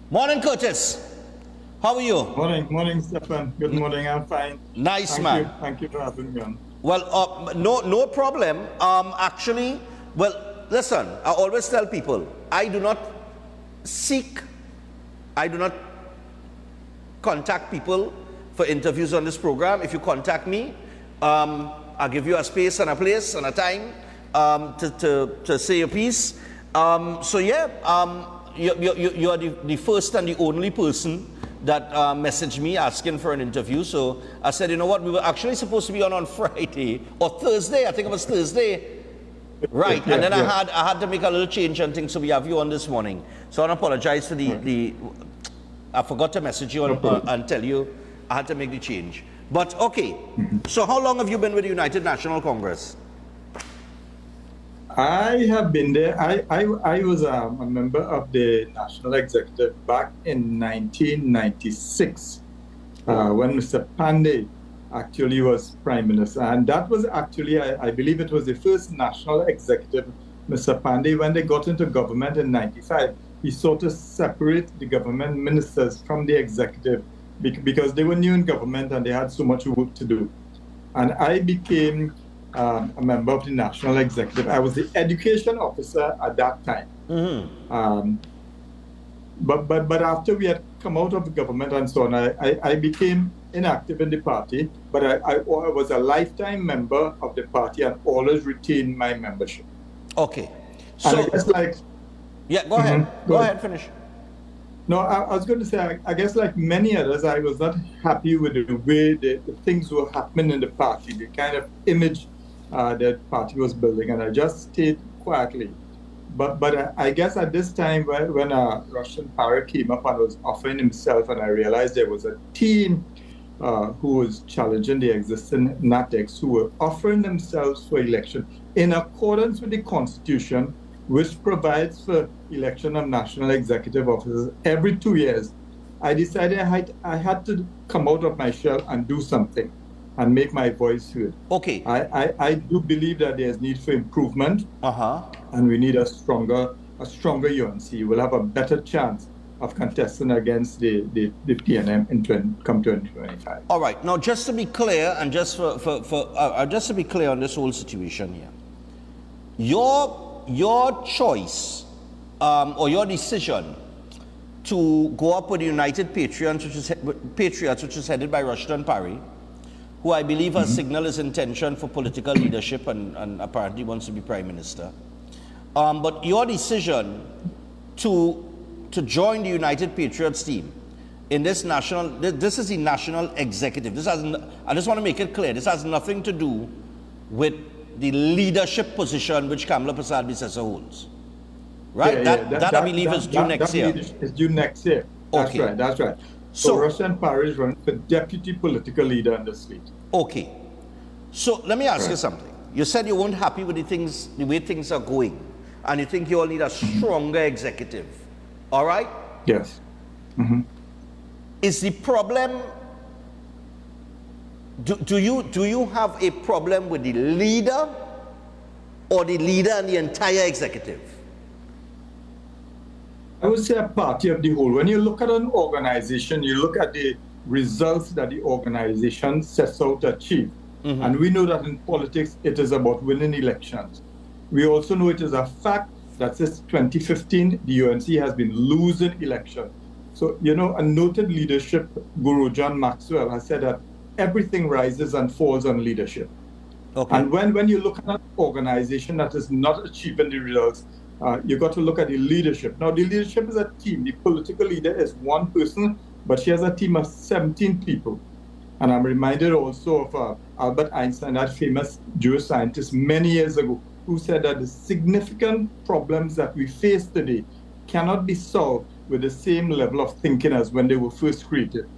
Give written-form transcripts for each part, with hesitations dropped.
Morning, Curtis. How are you? Morning, Stefan. Good morning. I'm fine. Nice, man. Thank you for having me on. Well, no problem. Actually, well, listen. I always tell people I do not seek, I do not contact people for interviews on this program. If you contact me, I'll give you a space and a place and a time to say your piece. So yeah, you are the first and the only person that messaged me asking for an interview. So I said, you know what, we were actually supposed to be on Friday or Thursday. I think it was Thursday. Right, and then I had to make a little change and things, so we have you on this morning. So I apologize for the I forgot to message you and tell you I had to make the change. But okay, so how long have you been with the United National Congress? I have been there. I was a member of the National Executive back in 1996 when Mr. Pandey actually was Prime Minister. And that was actually, I believe it was the first National Executive, Mr. Pandey, when they got into government in 95. He sought to separate the government ministers from the executive because they were new in government and they had so much work to do. And I became a member of the National Executive. I was the education officer at that time. But after we had come out of the government and so on, I became inactive in the party, but I was a lifetime member of the party and always retained my membership. Okay. So, and I guess yeah, go ahead. Go ahead, finish. No, I was going to say, I guess like many others, I was not happy with the way the things were happening in the party, the kind of image that party was building, and I just stayed quietly. But I guess at this time when Russian Parry came up and was offering himself, and I realized there was a team who was challenging the existing NATEX, who were offering themselves for election in accordance with the Constitution, which provides for election of national executive officers every 2 years. I decided I had to come out of my shell and do something and make my voice heard. Okay. I do believe that there's need for improvement, and we need a stronger UNC. We'll have a better chance of contesting against the PNM in come 2025. All right. Now, just to be clear, and just just to be clear on this whole situation here, your choice or your decision to go up with the United Patriots, which is headed by Rushton Parry, who I believe has signaled his intention for political leadership and apparently wants to be Prime Minister. But your decision to join the United Patriots team in this this is the national executive. This has, I just want to make it clear, this has nothing to do with the leadership position which Kamala Prasad Bisesa holds. Right? That I believe is due next year. It's due next year. That's right. So Rushton Parry is running for deputy political leader in the state. Okay. So let me ask you something. You said you weren't happy with the way things are going, and you think you all need a stronger executive. All right? Yes. Is the problem, do you have a problem with the leader or the leader and the entire executive? I would say a party of the whole. When you look at an organization, you look at the results that the organization sets out to achieve. And we know that in politics, it is about winning elections. We also know it is a fact that since 2015, the UNC has been losing elections. So, a noted leadership guru, John Maxwell, has said that everything rises and falls on leadership. Okay. And when you look at an organization that is not achieving the results, you got to look at the leadership. Now, the leadership is a team. The political leader is one person, but she has a team of 17 people. And I'm reminded also of Albert Einstein, that famous Jewish scientist many years ago, who said that the significant problems that we face today cannot be solved with the same level of thinking as when they were first created.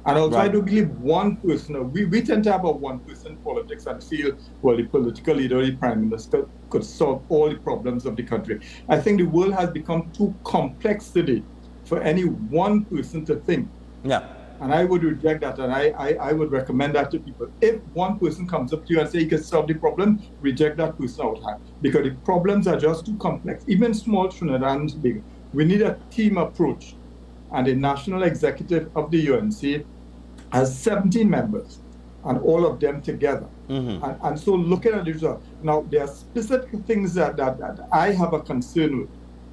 And also, I do believe one person, we tend to have a one-person politics and feel, well, the political leader or the prime minister could solve all the problems of the country. I think the world has become too complex today for any one person to think. Yeah. And I would reject that, and I would recommend that to people. If one person comes up to you and says he can solve the problem, reject that person out high, because the problems are just too complex. Even small Trinidad is big. We need a team approach. And the national executive of the UNC has 17 members, and all of them together. And so looking at the result, now there are specific things that I have a concern with.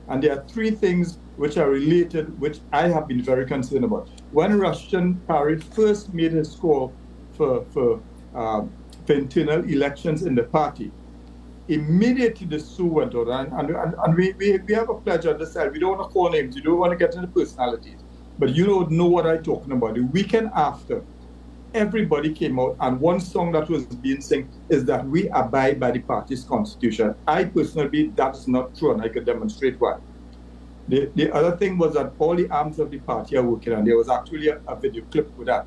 And there are three things which are related, which I have been very concerned about. When Rushton Parry first made his call for internal elections in the party, immediately the sue went out. And we have a pledge on this side. We don't want to call names. We don't want to get into personalities. But you don't know what I'm talking about. The weekend after, everybody came out, and one song that was being sung is that we abide by the party's constitution. I personally believe that's not true, and I could demonstrate why. The other thing was that all the arms of the party are working, and there was actually a video clip with that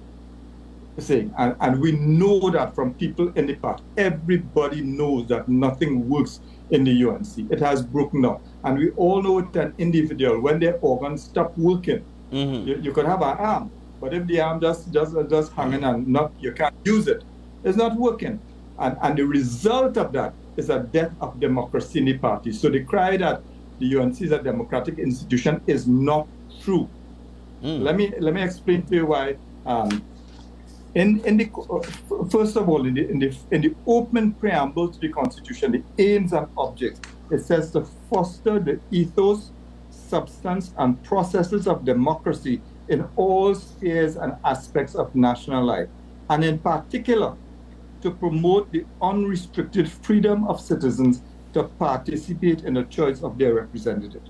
saying, and we know that from people in the party. Everybody knows that nothing works in the UNC. It has broken down. And we all know it an individual, when their organs stop working, you could have an arm, but if the arm just hanging and not, you can't use it, it's not working. And the result of that is a death of democracy in the party. So the cry that the UNC is a democratic institution is not true. Let me explain to you why. First of all, in the opening preamble to the Constitution, the aims and objects, it says to foster the ethos, substance, and processes of democracy in all spheres and aspects of national life, and in particular, to promote the unrestricted freedom of citizens to participate in the choice of their representative.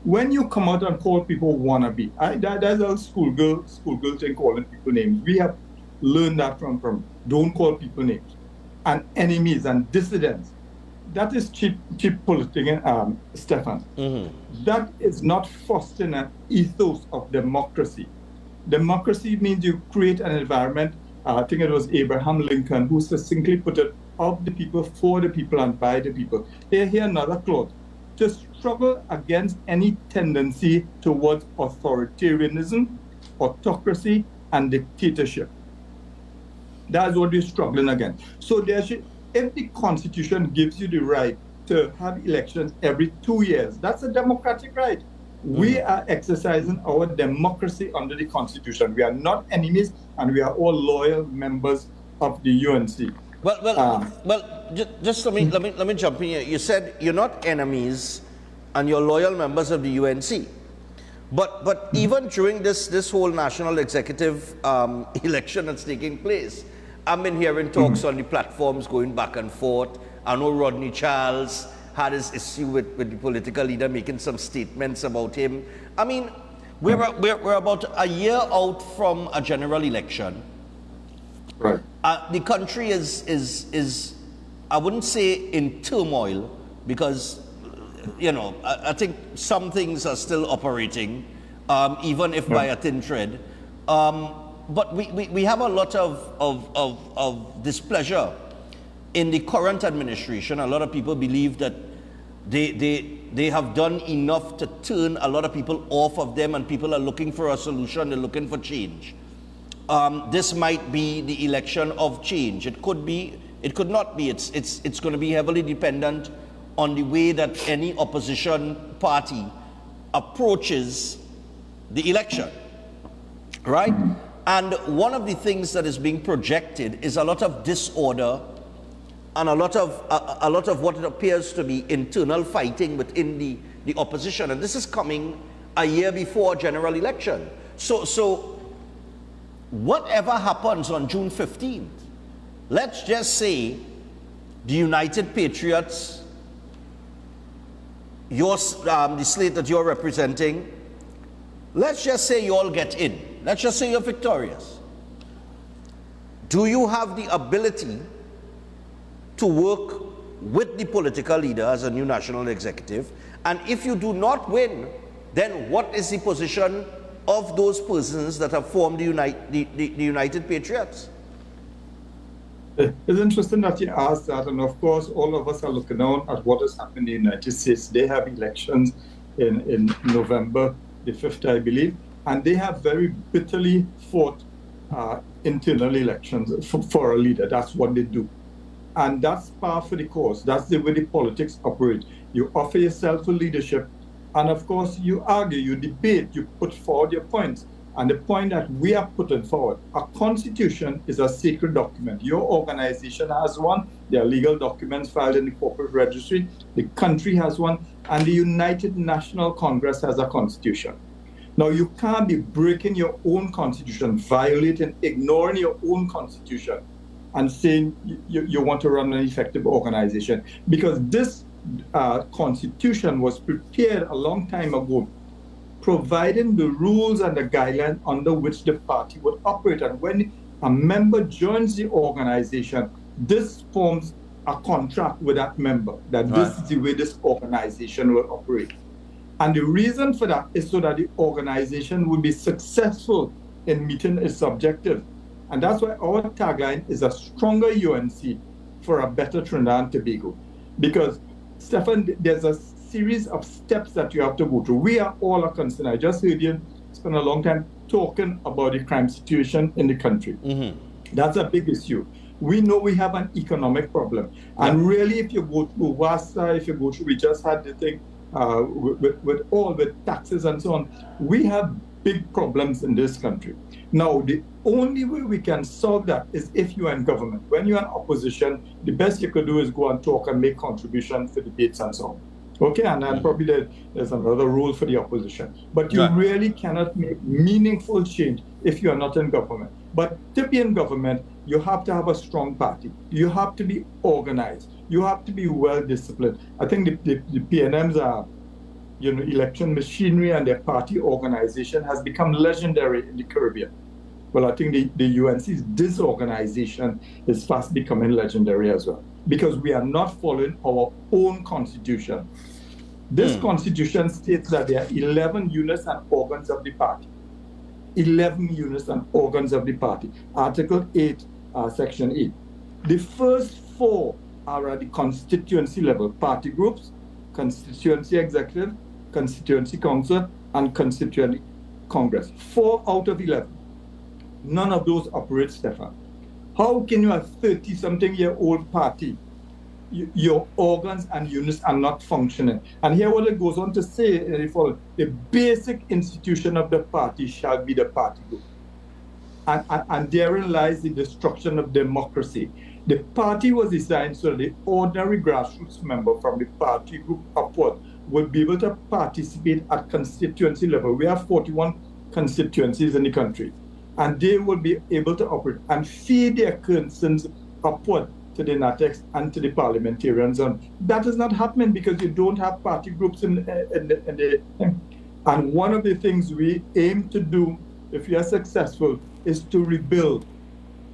When you come out and call people wannabe, that's a schoolgirl thing, calling people names. We have learned that from don't call people names, and enemies and dissidents. That is cheap politics, Stefan. That is not fostering an ethos of democracy. Democracy means you create an environment. I think it was Abraham Lincoln who succinctly put it, of the people, for the people, and by the people. Here another clause, to struggle against any tendency towards authoritarianism, autocracy, and dictatorship. That's what we're struggling against. So if the Constitution gives you the right to have elections every 2 years, that's a democratic right. We are exercising our democracy under the Constitution. We are not enemies, and we are all loyal members of the UNC. Just let me jump in here. You said you're not enemies, and you're loyal members of the UNC. But even during this whole national executive election that's taking place, I've been hearing talks on the platforms going back and forth. I know Rodney Charles had his issue with the political leader making some statements about him. I mean, we're about a year out from a general election. Right. The country is I wouldn't say in turmoil, because I think some things are still operating, even if by a thin thread. But we have a lot of displeasure in the current administration. A lot of people believe that they have done enough to turn a lot of people off of them, and people are looking for a solution. They're looking for change. This might be the election of change. It could be. It could not be. It's going to be heavily dependent on the way that any opposition party approaches the election, right? And one of the things that is being projected is a lot of disorder and a lot of what it appears to be internal fighting within the opposition. And this is coming a year before general election. So whatever happens on June 15th, let's just say the United Patriots, the slate that you're representing, let's just say you all get in. Let's just say you're victorious. Do you have the ability to work with the political leader as a new national executive? And if you do not win, then what is the position of those persons that have formed the United Patriots? It's interesting that you asked that, and of course all of us are looking down at what is happening in the United States. They have elections in November the 5th, I believe, and they have very bitterly fought internal elections for a leader. That's what they do. And that's par for the course. That's the way the politics operate. You offer yourself for leadership, And of course, you argue, you debate, you put forward your points. And the point that we are putting forward, a constitution is a sacred document. Your organization has one. There are legal documents filed in the corporate registry. The country has one. And the United National Congress has a constitution. Now, you can't be breaking your own constitution, violating, ignoring your own constitution, and saying you want to run an effective organization. Because this constitution was prepared a long time ago, providing the rules and the guidelines under which the party would operate. And when a member joins the organization, this forms a contract with that member, that this is the way this organization will operate. And the reason for that is so that the organization will be successful in meeting its objective. And that's why our tagline is a stronger UNC for a better Trinidad and Tobago. Because, Stefan, there's a series of steps that you have to go through. We are all a concern. I just heard you spend a long time talking about the crime situation in the country. That's a big issue. We know we have an economic problem. And really, if you go through WASA, if you go through, we just had the thing with taxes and so on, we have big problems in this country. Now, the only way we can solve that is if you are in government. When you're in opposition, the best you could do is go and talk and make contributions for debates and so on. Okay, and then probably there's another rule for the opposition. But you really cannot make meaningful change if you are not in government. But to be in government, you have to have a strong party. You have to be organized. You have to be well disciplined. I think the PNM's election machinery and their party organization has become legendary in the Caribbean. Well, I think the UNC's disorganization is fast becoming legendary as well, because we are not following our own constitution. This constitution states that there are 11 units and organs of the party. 11 units and organs of the party. Article 8, Section 8. The first 4 are at the constituency level: party groups, constituency executive, constituency council, and constituency congress. 4 out of 11. None of those operate, Stefan. How can you have 30-something-year-old party? Your organs and units are not functioning. And here what it goes on to say, the basic institution of the party shall be the party group. And therein lies the destruction of democracy. The party was designed so that the ordinary grassroots member from the party group upward would be able to participate at constituency level. We have 41 constituencies in the country. And they will be able to operate and feed their concerns upward to the NATEX and to the parliamentarians. And that is not happening because you don't have party groups in the. And one of the things we aim to do, if we are successful, is to rebuild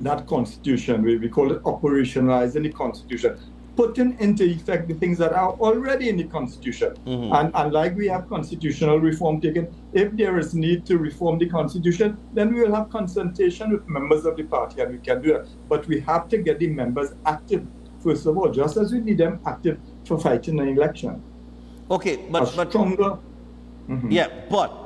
that constitution. We call it operationalizing the constitution, putting into effect the things that are already in the constitution. And like we have constitutional reform taken, if there is need to reform the constitution, then we will have consultation with members of the party, and we can do that. But we have to get the members active, first of all, just as we need them active for fighting an election. Okay, but stronger. Yeah, but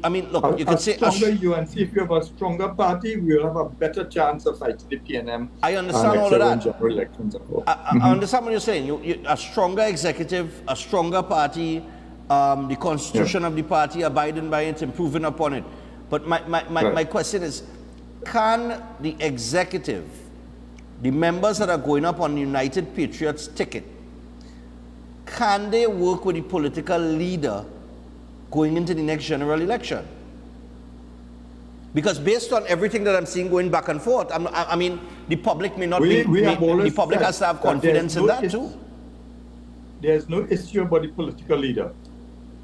I mean, look, you can say stronger UNC. If you have a stronger party, we will have a better chance of fighting the PNM. I understand all of that. General elections. I understand what you're saying. You, a stronger executive, a stronger party, the constitution of the party, abiding by it, improving upon it. But my question is, can the executive, the members that are going up on the United Patriots ticket, can they work with the political leader going into the next general election? Because based on everything that I'm seeing going back and forth, I mean, the public may not the public has to have confidence in that too. There's no issue about the political leader.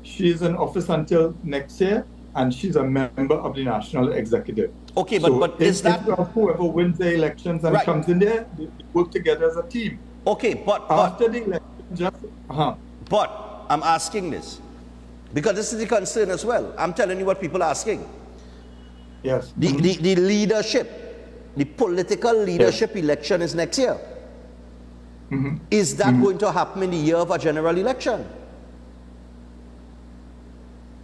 She's in office until next year, and she's a member of the National Executive. Okay, but is that whoever wins the elections and comes in there, they work together as a team. Okay, but after the election, But I'm asking this because this is the concern as well. I'm telling you what people are asking. Yes. The leadership, the political leadership election is next year. Is that going to happen in the year of a general election?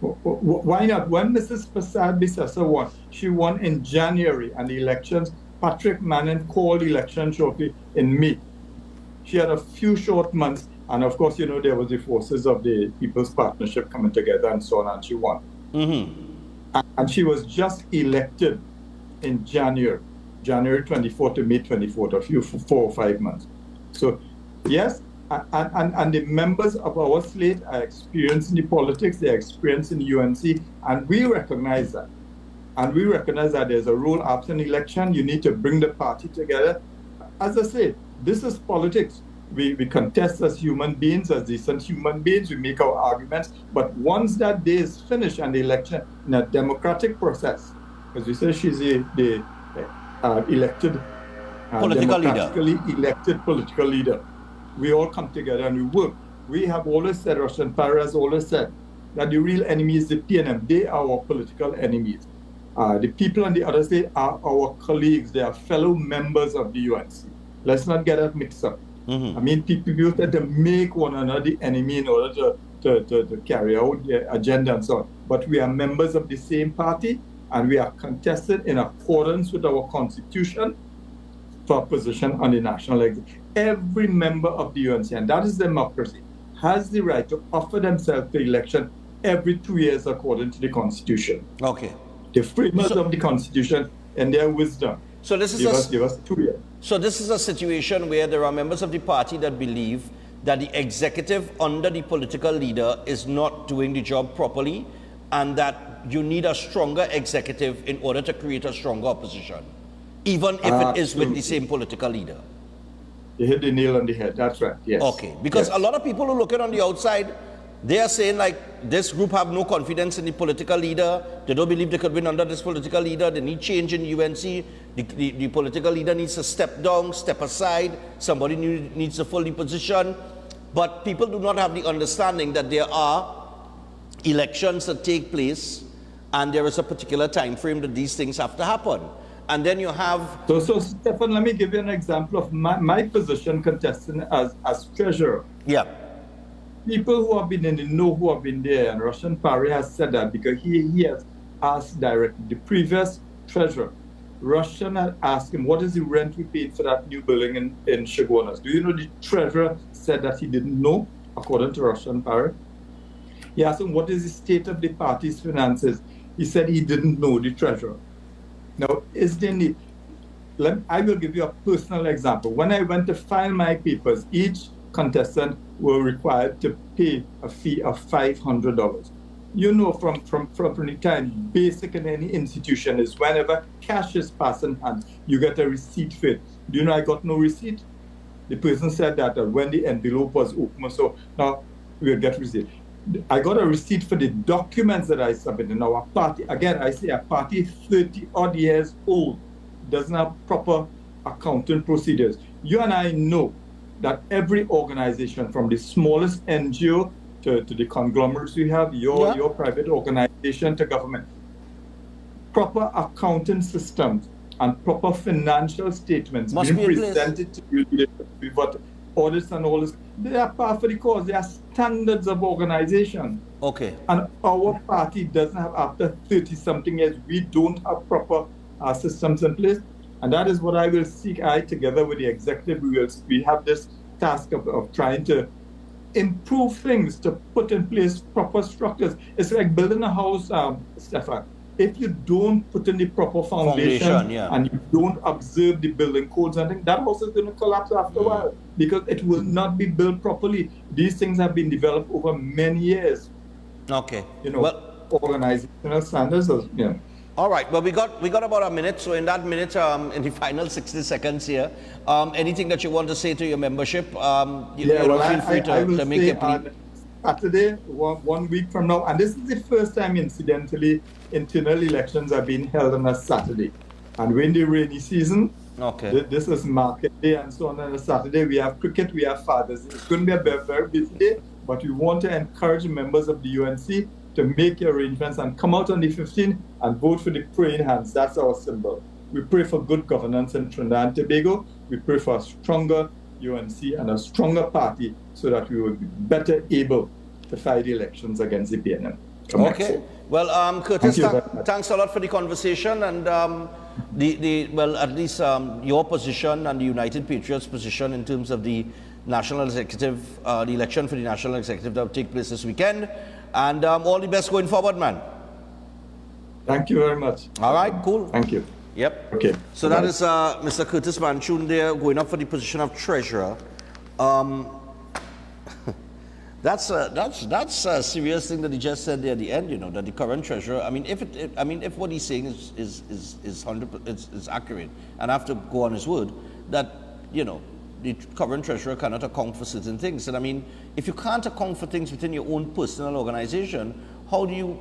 Why not? When Mrs. Prasad Bisasa won, she won in January, and the elections, Patrick Manning called the election shortly in May. She had a few short months, And of course, there was the forces of the People's Partnership coming together and so on, and she won. And she was just elected in January 24th to May 24th, a few 4 or 5 months. So, yes, and the members of our slate are experienced in the politics, they're experienced in the UNC, and we recognize that. And we recognize that there's a role after an election. You need to bring the party together. As I say, this is politics. We contest as human beings, as decent human beings. We make our arguments. But once that day is finished and the election in a democratic process, as we say, she's the elected, democratically elected political leader. We all come together and we work. We have always said, Russian Party has always said, that the real enemy is the PNM. They are our political enemies. The people on the other side are our colleagues. They are fellow members of the UNC. Let's not get that mixed up. I mean, people tend to make one another the enemy in order to carry out their agenda and so on. But we are members of the same party, and we are contested in accordance with our constitution for a position on the national executive. Every member of the UNC, and that is democracy, has the right to offer themselves to election every 2 years according to the constitution. Okay. The framers of the constitution and their wisdom so this is give us 2 years. So this is a situation where there are members of the party that believe that the executive under the political leader is not doing the job properly, and that you need a stronger executive in order to create a stronger opposition, even if it is with the same political leader. You hit the nail on the head. That's right. Yes. Okay. Because a lot of people who look at it on the outside, they are saying like this group have no confidence in the political leader. They don't believe they could win under this political leader. They need change in UNC. The political leader needs to step down, step aside. Somebody needs to fill the position. But people do not have the understanding that there are elections that take place, and there is a particular time frame that these things have to happen. And then you have... So Stefan, let me give you an example of my position contesting as treasurer. Yeah. People who have been in the know, who have been there, and Russian Party has said that because he has asked directly. The previous treasurer, Russian had asked him, what is the rent we paid for that new building in Chaguanas? Do you know the treasurer said that he didn't know, according to Russian Party? He asked him, what is the state of the party's finances? He said he didn't know, the treasurer. Now, is there need? I will give you a personal example. When I went to file my papers, each contestant were required to pay a fee of $500. You know, from the time basic in any institution is whenever cash is passing hands, you get a receipt for it. Do you know I got no receipt? The person said that when the envelope was open, so now we'll get receipt. I got a receipt for the documents that I submitted. Now, a party, again, I say a party 30 odd years old doesn't have proper accounting procedures. You and I know that every organization, from the smallest NGO to the conglomerates we have, your private organization to government, proper accounting systems and proper financial statements must being be presented to you, but audits and all this, they are par for the cause. They are standards of organization. Okay. And our party doesn't have, after 30-something years, we don't have proper systems in place. And that is what I will seek. Together with the executive, we have this task of trying to improve things, to put in place proper structures. It's like building a house, Stefan. If you don't put in the proper foundation and you don't observe the building codes and things, that house is going to collapse after a while because it will not be built properly. These things have been developed over many years. Okay. Organizational standards. All right. Well, we got about a minute. So in that minute, in the final 60 seconds here, anything that you want to say to your membership, feel free to make it plea. Saturday, 1 week from now, and this is the first time, incidentally, internal elections are being held on a Saturday. And when the rainy season, this is market day and so on a Saturday. We have cricket, we have fathers. It's going to be a very, very busy day, but we want to encourage members of the UNC to make your arrangements and come out on the 15th and vote for the praying hands. That's our symbol. We pray for good governance in Trinidad and Tobago. We pray for a stronger UNC and a stronger party so that we will be better able to fight the elections against the PNM. Okay. Well, Curtis, thanks a lot for the conversation, and at least your position and the United Patriots' position in terms of the national executive, the election for the national executive that will take place this weekend. And all the best going forward, man. Thank you very much. All right, cool. Thank you. Yep. Okay. So Bye. that is Mr. Curtis Manchoon there going up for the position of treasurer. That's a serious thing that he just said there at the end. You know that the current treasurer. I mean, if what he's saying is 100% is accurate, and I have to go on his word that the current treasurer cannot account for certain things. And I mean, if you can't account for things within your own personal organization, how do you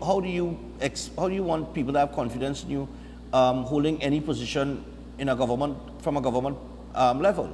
want people to have confidence in you holding any position in a government from a government level?